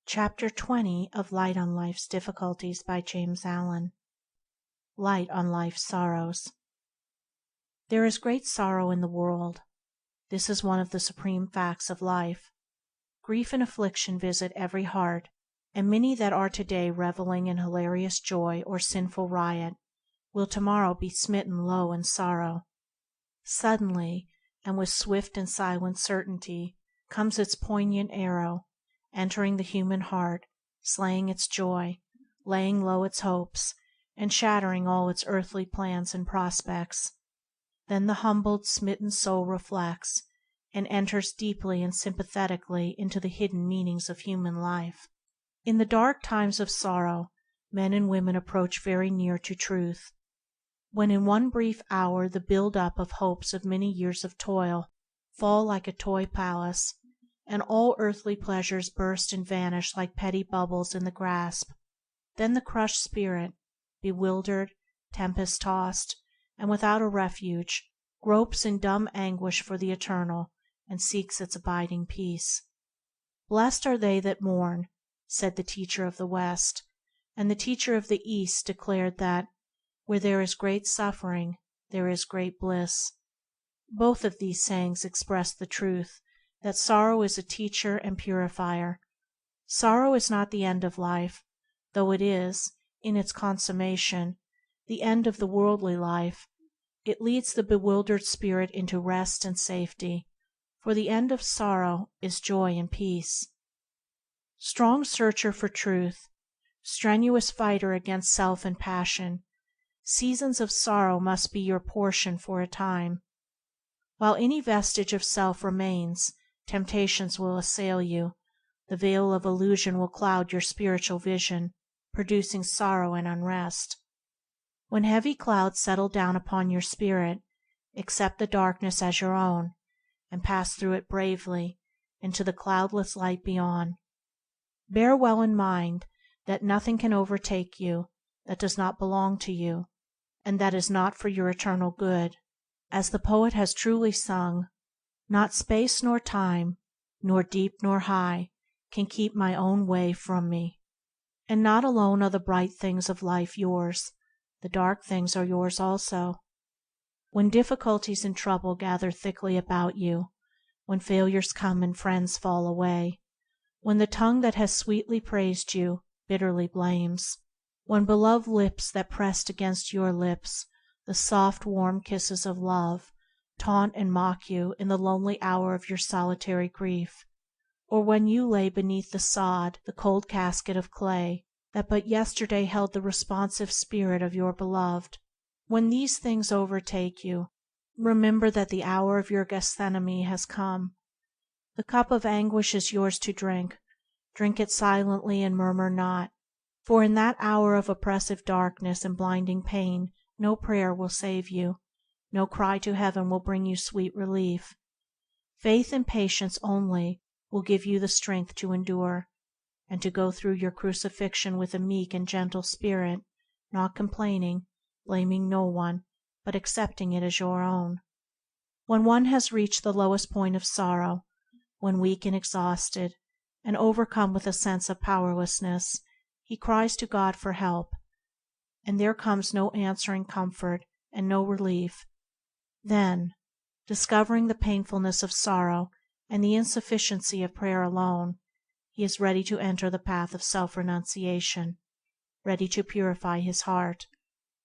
Chapter 20 of Light on Life's Difficulties by James Allen. Light on Life's Sorrows. There is great sorrow in the world. This is one of the supreme facts of life. Grief and affliction visit every heart, and many that are today reveling in hilarious joy or sinful riot will tomorrow be smitten low in sorrow. Suddenly, and with swift and silent certainty, comes its poignant arrow, entering the human heart, slaying its joy, laying low its hopes, and shattering all its earthly plans and prospects. Then the humbled, smitten soul reflects, and enters deeply and sympathetically into the hidden meanings of human life. In the dark times of sorrow, men and women approach very near to truth. When in one brief hour the build-up of hopes of many years of toil fall like a toy palace, and all earthly pleasures burst and vanish like petty bubbles in the grasp, then the crushed spirit, bewildered, tempest-tossed, and without a refuge, gropes in dumb anguish for the eternal, and seeks its abiding peace. "Blessed are they that mourn," said the teacher of the West, and the teacher of the East declared that "where there is great suffering, there is great bliss." Both of these sayings express the truth that sorrow is a teacher and purifier. Sorrow is not the end of life, though it is, in its consummation, the end of the worldly life. It leads the bewildered spirit into rest and safety, for the end of sorrow is joy and peace. Strong searcher for truth, strenuous fighter against self and passion, seasons of sorrow must be your portion for a time. While any vestige of self remains, temptations will assail you, the veil of illusion will cloud your spiritual vision, producing sorrow and unrest. When heavy clouds settle down upon your spirit, accept the darkness as your own, and pass through it bravely into the cloudless light beyond. Bear well in mind that nothing can overtake you that does not belong to you, and that is not for your eternal good. As the poet has truly sung, "Not space nor time, nor deep nor high, can keep my own way from me." And not alone are the bright things of life yours, the dark things are yours also. When difficulties and trouble gather thickly about you, when failures come and friends fall away, when the tongue that has sweetly praised you bitterly blames, when beloved lips that pressed against your lips the soft warm kisses of love taunt and mock you in the lonely hour of your solitary grief, or when you lay beneath the sod the cold casket of clay that but yesterday held the responsive spirit of your beloved, when these things overtake you, remember that the hour of your Gethsemane has come. The cup of anguish is yours to drink. Drink it silently and murmur not, for in that hour of oppressive darkness and blinding pain no prayer will save you, no cry to heaven will bring you sweet relief. Faith and patience only will give you the strength to endure, and to go through your crucifixion with a meek and gentle spirit, not complaining, blaming no one, but accepting it as your own. When one has reached the lowest point of sorrow, when weak and exhausted, and overcome with a sense of powerlessness, he cries to God for help, and there comes no answering comfort and no relief. Then, discovering the painfulness of sorrow and the insufficiency of prayer alone, he is ready to enter the path of self-renunciation, ready to purify his heart,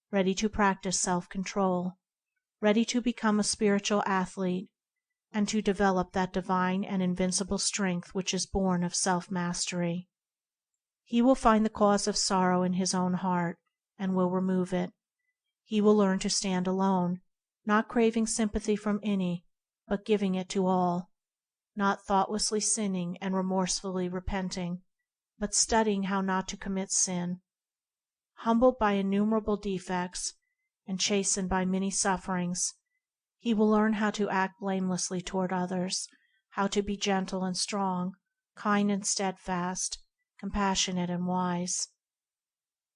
ready to practice self-control, ready to become a spiritual athlete, and to develop that divine and invincible strength which is born of self-mastery. He will find the cause of sorrow in his own heart, and will remove it. He will learn to stand alone, not craving sympathy from any, but giving it to all, not thoughtlessly sinning and remorsefully repenting, but studying how not to commit sin. Humbled by innumerable defects, and chastened by many sufferings, he will learn how to act blamelessly toward others, how to be gentle and strong, kind and steadfast, compassionate and wise.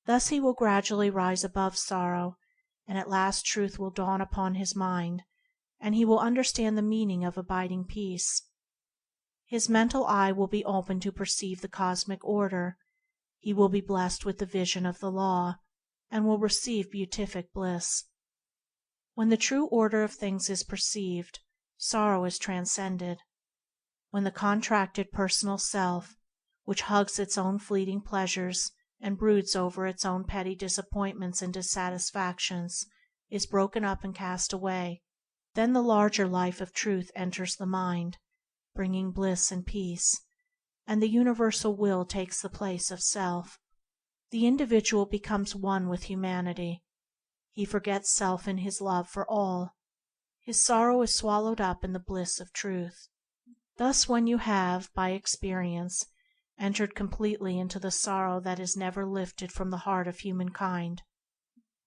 Thus he will gradually rise above sorrow, and at last truth will dawn upon his mind, and he will understand the meaning of abiding peace. His mental eye will be open to perceive the cosmic order. He will be blessed with the vision of the Law, and will receive beatific bliss. When the true order of things is perceived, sorrow is transcended. When the contracted personal self, which hugs its own fleeting pleasures and broods over its own petty disappointments and dissatisfactions, is broken up and cast away, then the larger life of truth enters the mind, bringing bliss and peace, and the universal will takes the place of self. The individual becomes one with humanity. He forgets self in his love for all. His sorrow is swallowed up in the bliss of truth. Thus, when you have, by experience, entered completely into the sorrow that is never lifted from the heart of humankind,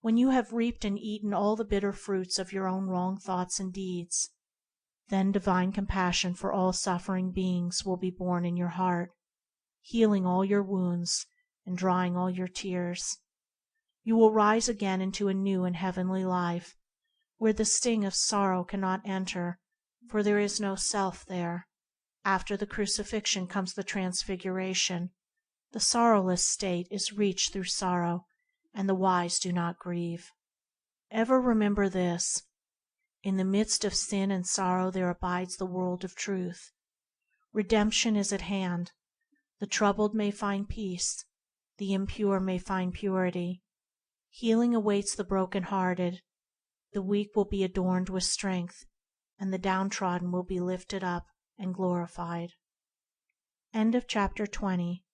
when you have reaped and eaten all the bitter fruits of your own wrong thoughts and deeds, then divine compassion for all suffering beings will be born in your heart, healing all your wounds and drying all your tears. You will rise again into a new and heavenly life, where the sting of sorrow cannot enter, for there is no self there. After the crucifixion comes the transfiguration. The sorrowless state is reached through sorrow, and the wise do not grieve. Ever remember this: in the midst of sin and sorrow there abides the world of truth. Redemption is at hand. The troubled may find peace, the impure may find purity. Healing awaits the broken-hearted. The weak will be adorned with strength, and the downtrodden will be lifted up and glorified. End of chapter 20.